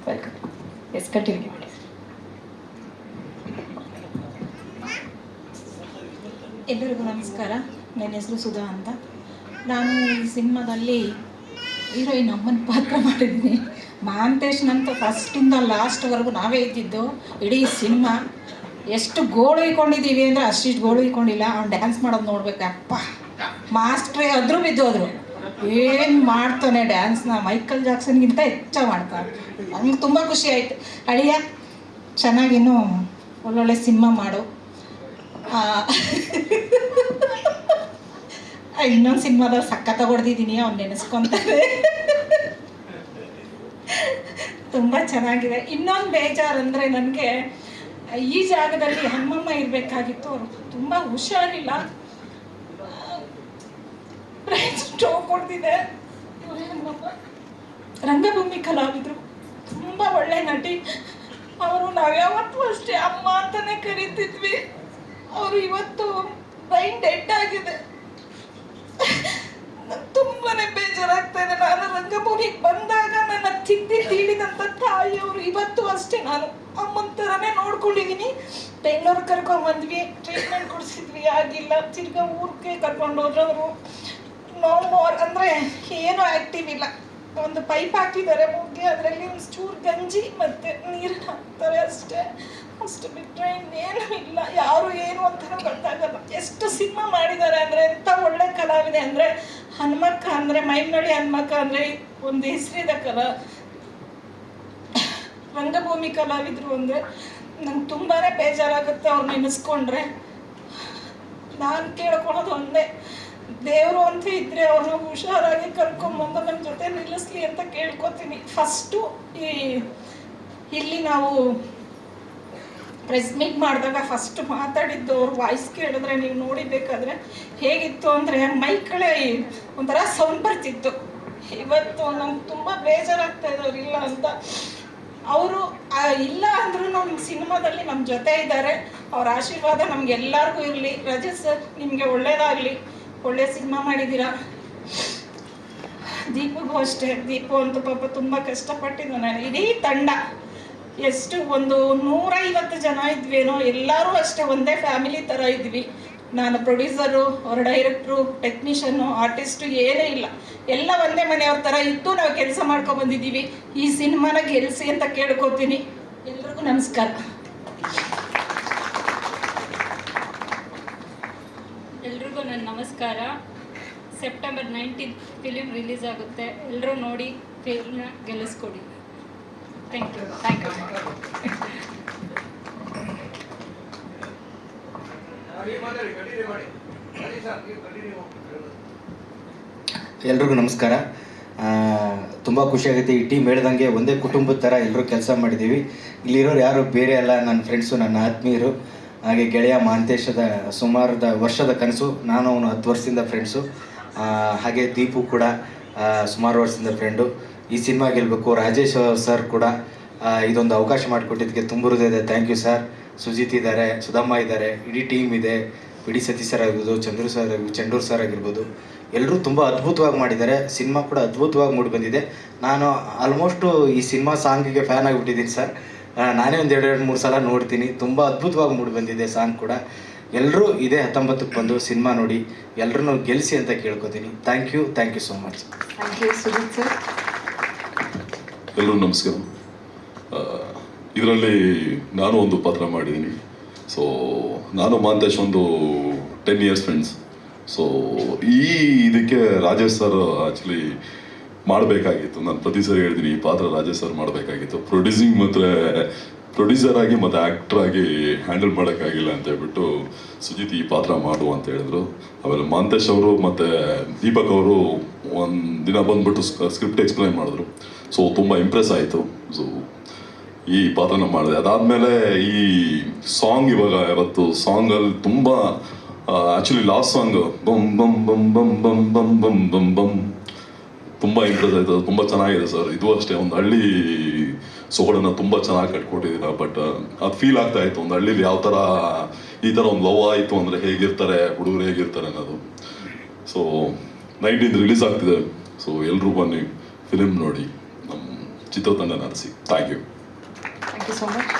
Welcome. S, continue ಮಾಡಿ. ಎಲ್ಲರಿಗೂ ನಮಸ್ಕಾರ. ನನ್ನ ಹೆಸರು ಸುಧಾ ಅಂತ. ನಾನು ಈ ಸಿನಿಮಾದಲ್ಲಿ ಹೀರೋಯಿನ್ ಅಮ್ಮನ ಪಾತ್ರ ಮಾಡಿದ್ದೀನಿ. ಮಹಾಂತೇಶ್ನಂತೂ ಫಸ್ಟಿಂದ ಲಾಸ್ಟ್ವರೆಗೂ ನಾವೇ ಇದ್ದಿದ್ದು. ಇಡೀ ಸಿನಿಮಾ ಎಷ್ಟು ಗೋಳು ಇಕ್ಕೊಂಡಿದ್ದೀವಿ ಅಂದರೆ ಅಷ್ಟಿಷ್ಟು ಗೋಳು ಇಕ್ಕೊಂಡಿಲ್ಲ. ಅವ್ನು ಡ್ಯಾನ್ಸ್ ಮಾಡೋದು ನೋಡ್ಬೇಕಪ್ಪ, ಮಾಸ್ಟ್ರೇ ಅದ್ರು ಬಿದ್ದೋದ್ರು. ಏನು ಮಾಡ್ತಾನೆ ಡ್ಯಾನ್ಸ್ನ, ಮೈಕಲ್ ಜಾಕ್ಸನ್ಗಿಂತ ಹೆಚ್ಚಾಗಿ ಮಾಡ್ತಾನೆ. ನನಗೆ ತುಂಬ ಖುಷಿ ಆಯಿತು. ಅಳಿಯ ಚೆನ್ನಾಗಿನ್ನೂ ಒಳ್ಳೊಳ್ಳೆ ಸಿನಿಮಾ ಮಾಡು. ಇನ್ನೊಂದು ಸಿನಿಮಾದಲ್ಲಿ ಸಖತ್ತಾಗಿ ಹೊಡೆದಿದ್ದೀನಿ, ಅವ್ನು ನೆನೆಸ್ಕೊತಾರೆ. ತುಂಬ ಚೆನ್ನಾಗಿದೆ. ಇನ್ನೊಂದು ಬೇಜಾರಂದರೆ ನನಗೆ ಈ ಜಾಗದಲ್ಲಿ ಅಮ್ಮಮ್ಮ ಇರಬೇಕಾಗಿತ್ತು. ಅವರು ತುಂಬ ಹುಷಾರಿಲ್ಲ, ಬ್ರೈನ್ ಸ್ಟ್ರೋಕ್ ಹೊಡೆದಿದೆ. ರಂಗಭೂಮಿ ಕಲಾವಿದರು, ತುಂಬ ಒಳ್ಳೆ ನಟಿ ಅವರು. ನಾವು ಯಾವತ್ತೂ ಅಷ್ಟೇ ಅಮ್ಮ ಅಂತಲೇ ಕರಿತಿದ್ವಿ. ಅವರು ಇವತ್ತು ಬ್ರೈನ್ ಡೆಡ್ ಆಗಿದೆ. ತುಂಬಾ ಬೇಜಾರಾಗ್ತಾ ಇದೆ. ನಾನು ರಂಗಭೂಮಿಗೆ ಬಂದಾಗ ನನ್ನ ತಿದ್ದಿ ತೀಡಿದಂಥ ತಾಯಿಯವರು ಇವತ್ತು ಅಷ್ಟೇ ನಾನು ಅಮ್ಮನ ಥರನೇ ನೋಡ್ಕೊಂಡಿದ್ದೀನಿ. ಬೆಂಗಳೂರು ಕರ್ಕೊಂಡ್ಬಂದ್ವಿ, ಟ್ರೀಟ್ಮೆಂಟ್ ಕೊಡಿಸಿದ್ವಿ, ಆಗಿಲ್ಲ. ತಿರ್ಗಾ ಊರಿಗೆ ಕರ್ಕೊಂಡು ಹೋದ್ರವರು. ನೋ ಮೋರ್ ಅಂದರೆ ಏನೂ ಆ್ಯಕ್ಟಿವ್ ಇಲ್ಲ. ಒಂದು ಪೈಪ್ ಹಾಕಿದ್ದಾರೆ ಮುಗ್ಗೆ, ಅದರಲ್ಲಿ ಒಂದು ಚೂರು ಗಂಜಿ ಮತ್ತು ನೀರನ್ನು ಹಾಕ್ತಾರೆ ಅಷ್ಟೇ. ಅಷ್ಟು ಬಿಟ್ಟರೆ ಇನ್ನೇನು ಇಲ್ಲ. ಯಾರು ಏನು ಅಂತಲೂ ಗೊತ್ತಾಗಲ್ಲ. ಎಷ್ಟು ಸಿನಿಮಾ ಮಾಡಿದ್ದಾರೆ ಅಂದರೆ, ಎಂಥ ಒಳ್ಳೆ ಕಲಾವಿದೆ ಅಂದರೆ. ಹನುಮಕ್ಕ ಅಂದರೆ, ಮೈನಳ್ಳಿ ಹನುಮಕ್ಕ ಅಂದರೆ ಒಂದು ಹೆಸರಿದ ರಂಗಭೂಮಿ ಕಲಾವಿದರು ಅಂದರೆ ನಂಗೆ ತುಂಬಾ ಬೇಜಾರಾಗುತ್ತೆ ಅವ್ರು ನೆನೆಸ್ಕೊಂಡ್ರೆ. ನಾನು ಕೇಳ್ಕೊಳೋದು ಒಂದೇ, ದೇವರು ಅಂತ ಇದ್ದರೆ ಅವ್ರನ್ನ ಹುಷಾರಾಗಿ ಕರ್ಕೊಂಬಂದು ನಮ್ಮ ಜೊತೆ ನಿಲ್ಲಿಸ್ಲಿ ಅಂತ ಕೇಳ್ಕೊತೀನಿ. ಫಸ್ಟು ಇಲ್ಲಿ ನಾವು ಪ್ರೆಸ್ ಮೀಟ್ ಮಾಡಿದಾಗ ಫಸ್ಟ್ ಮಾತಾಡಿದ್ದು ಅವ್ರ ವಾಯ್ಸ್ ಕೇಳಿದ್ರೆ ನೀವು ನೋಡಿಬೇಕಾದ್ರೆ ಹೇಗಿತ್ತು ಅಂದರೆ ಮೈಕಳೆ ಒಂಥರ ಸೌಂಡ್ ಬರ್ತಿತ್ತು. ಇವತ್ತು ನಂಗೆ ತುಂಬ ಬೇಜಾರಾಗ್ತಾ ಇದ್ದವ್ರು ಇಲ್ಲ ಅಂತ. ಅವರು ಇಲ್ಲ ಅಂದ್ರೂ ನಮ್ಮ ಸಿನಿಮಾದಲ್ಲಿ ನಮ್ಮ ಜೊತೆ ಇದ್ದಾರೆ. ಅವ್ರ ಆಶೀರ್ವಾದ ನಮಗೆಲ್ಲರಿಗೂ ಇರಲಿ. ರಜತ್ ಸರ್, ನಿಮಗೆ ಒಳ್ಳೇದಾಗಲಿ. ಒಳ್ಳೆ ಸಿನಿಮಾ ಮಾಡಿದ್ದೀರಾ. ದೀಪಗೂ ಅಷ್ಟೇ. ದೀಪು ಅಂತೂ ಪಾಪ ತುಂಬ ಕಷ್ಟಪಟ್ಟಿದ್ದಾನೆ. ಇಡೀ ತಂಡ ಎಷ್ಟು ಒಂದು 150 ಜನ ಇದ್ವೇನೋ, ಎಲ್ಲರೂ ಅಷ್ಟೇ ಒಂದೇ ಫ್ಯಾಮಿಲಿ ಥರ ಇದ್ವಿ. ನಾನು ಪ್ರೊಡ್ಯೂಸರು, ಅವ್ರ ಡೈರೆಕ್ಟ್ರು, ಟೆಕ್ನಿಷಿಯನ್ನು, ಆರ್ಟಿಸ್ಟು ಏನೇ ಇಲ್ಲ, ಎಲ್ಲ ಒಂದೇ ಮನೆಯವ್ರ ಥರ ಇದ್ದು ನಾವು ಕೆಲಸ ಮಾಡ್ಕೊಬಂದಿದ್ದೀವಿ. ಈ ಸಿನಿಮಾನ ಗೆಲ್ಲಿಸಿ ಅಂತ ಕೇಳ್ಕೊತೀನಿ. ಎಲ್ರಿಗೂ ನಮಸ್ಕಾರ. ಎಲ್ರಿಗೂ ನನ್ನ ನಮಸ್ಕಾರ. ಸೆಪ್ಟೆಂಬರ್ 19 ಫಿಲಿಮ್ ರಿಲೀಸ್ ಆಗುತ್ತೆ. ಎಲ್ಲರೂ ನೋಡಿ ಫಿಲ್ಮ್ನ ಗೆಲ್ಲಿಸ್ಕೊಡಿ. Thank you. ಎಲ್ರಿಗೂ ನಮಸ್ಕಾರ. ತುಂಬ ಖುಷಿಯಾಗುತ್ತೆ. ಈ ಟೀಮ್ ಹೇಳ್ದಂಗೆ ಒಂದೇ ಕುಟುಂಬದ ಥರ ಎಲ್ಲರೂ ಕೆಲಸ ಮಾಡಿದ್ದೀವಿ. ಇಲ್ಲಿರೋರು ಯಾರು ಬೇರೆ ಅಲ್ಲ, ನನ್ನ ಫ್ರೆಂಡ್ಸು, ನನ್ನ ಆತ್ಮೀಯರು. ಹಾಗೆ ಗೆಳೆಯ ಮಹಾಂತೇಶದ ವರ್ಷದ ಕನಸು. ನಾನು ಅವನು 10 ವರ್ಷದಿಂದ ಫ್ರೆಂಡ್ಸು. ಹಾಗೆ ದೀಪು ಕೂಡ ಸುಮಾರು ವರ್ಷದಿಂದ ಫ್ರೆಂಡು. ಈ ಸಿನಿಮಾ ಗೆಲ್ಲಬೇಕು. ರಾಜೇಶ್ ಸರ್ ಕೂಡ ಇದೊಂದು ಅವಕಾಶ ಮಾಡಿಕೊಟ್ಟಿದ್ದಕ್ಕೆ ತುಂಬ ಹೃದಯದ ಥ್ಯಾಂಕ್ ಯು ಸರ್. ಸುಜಿತ್ ಇದ್ದಾರೆ, ಸುಧಮ್ಮ ಇದ್ದಾರೆ, ಇಡೀ ಟೀಮ್ ಇದೆ. ಇಡೀ ಸತೀಶ್ ಸರ್ ಆಗಿರ್ಬೋದು, ಚಂಡೂರು ಸರ್ ಆಗಿರ್ಬೋದು, ಎಲ್ಲರೂ ತುಂಬ ಅದ್ಭುತವಾಗಿ ಮಾಡಿದ್ದಾರೆ. ಸಿನಿಮಾ ಕೂಡ ಅದ್ಭುತವಾಗಿ ಮೂಡಿ ಬಂದಿದೆ. ನಾನು ಆಲ್ಮೋಸ್ಟು ಈ ಸಿನಿಮಾ ಸಾಂಗಿಗೆ ಫ್ಯಾನ್ ಆಗಿಬಿಟ್ಟಿದ್ದೀನಿ ಸರ್. ನಾನೇ ಒಂದು 2-3 ಸಲ ನೋಡ್ತೀನಿ. ತುಂಬ ಅದ್ಭುತವಾಗಿ ಮೂಡಿ ಬಂದಿದೆ ಸಾಂಗ್ ಕೂಡ. ಎಲ್ಲರೂ ಇದೇ 19ಕ್ಕೆ ಬಂದು ಸಿನಿಮಾ ನೋಡಿ ಎಲ್ಲರೂ ಗೆಲ್ಲಿಸಿ ಅಂತ ಕೇಳ್ಕೊತೀನಿ. Thank you so much. Thank you Sujith sir. ಎಲ್ಲರೂ ನಮಸ್ಕಾರ. ಇದರಲ್ಲಿ ನಾನು ಒಂದು ಪಾತ್ರ ಮಾಡಿದ್ದೀನಿ. ಸೊ ನಾನು ಮಹಾಂತೇಶ್ ಒಂದು 10 ಇಯರ್ಸ್ ಫ್ರೆಂಡ್ಸ್. ಸೊ ಇದಕ್ಕೆ ರಾಜೇಶ್ ಸರ್ ಆ್ಯಕ್ಚುಲಿ ಮಾಡಬೇಕಾಗಿತ್ತು. ನಾನು ಪ್ರತಿ ಸರಿ ಹೇಳ್ತೀನಿ, ಈ ಪಾತ್ರ ರಾಜೇಶ್ ಸರ್ ಮಾಡಬೇಕಾಗಿತ್ತು. ಪ್ರೊಡ್ಯೂಸರ್ ಆಗಿ ಮತ್ತು ಆ್ಯಕ್ಟರ್ ಆಗಿ ಹ್ಯಾಂಡಲ್ ಮಾಡೋಕ್ಕಾಗಿಲ್ಲ ಅಂತ ಹೇಳ್ಬಿಟ್ಟು ಸುಜಿತ್ ಈ ಪಾತ್ರ ಮಾಡು ಅಂತ ಹೇಳಿದ್ರು. ಆಮೇಲೆ ಮಹಾಂತೇಶ್ ಅವರು ಮತ್ತು ದೀಪಕ್ ಅವರು ಒಂದು ದಿನ ಬಂದುಬಿಟ್ಟು ಸ್ಕ್ರಿಪ್ಟ್ ಎಕ್ಸ್ಪ್ಲೈನ್ ಮಾಡಿದ್ರು. ಸೊ ತುಂಬ ಇಂಪ್ರೆಸ್ ಆಯಿತು. ಸೊ ಈ ಪಾತ್ರನ ಮಾಡಿದೆ. ಅದಾದಮೇಲೆ ಈ ಸಾಂಗ್ ಇವತ್ತು ಸಾಂಗಲ್ಲಿ ತುಂಬ ಆ್ಯಕ್ಚುಲಿ ಲಾಸ್ಟ್ ಸಾಂಗ್ ಬಮ್ ಬಮ್ ಬಮ್ ಬಮ್ ಬಮ್ ಬಮ್ ಬಮ್ ಬಮ್ ಬಮ್ ತುಂಬ ಇಂಪ್ರೆಸ್ ಆಯಿತು. ತುಂಬ ಚೆನ್ನಾಗಿದೆ ಸರ್. ಇದು ಅಷ್ಟೇ, ಒಂದು ಹಳ್ಳಿ ಸೊಗಡನ್ನು ತುಂಬ ಚೆನ್ನಾಗಿ ಕಟ್ಕೊಟ್ಟಿದ್ದೀರ. ಬಟ್ ಅದು ಫೀಲ್ ಆಗ್ತಾ ಇತ್ತು, ಒಂದು ಹಳ್ಳಿಲಿ ಯಾವ ಥರ ಈ ಥರ ಒಂದು ಲವ್ ಆಯಿತು ಅಂದರೆ ಹೇಗಿರ್ತಾರೆ ಹುಡುಗರು, ಹೇಗಿರ್ತಾರೆ ಅನ್ನೋದು. ಸೊ 19 ರಿಲೀಸ್ ಆಗ್ತಿದೆ. ಸೊ ಎಲ್ಲರೂ ಬನ್ನಿ, ಫಿಲಿಮ್ ನೋಡಿ. ನಮ್ಮ ಚಿತ್ರತಂಡ ನಡೆಸಿ. Thank you. Thank you so much.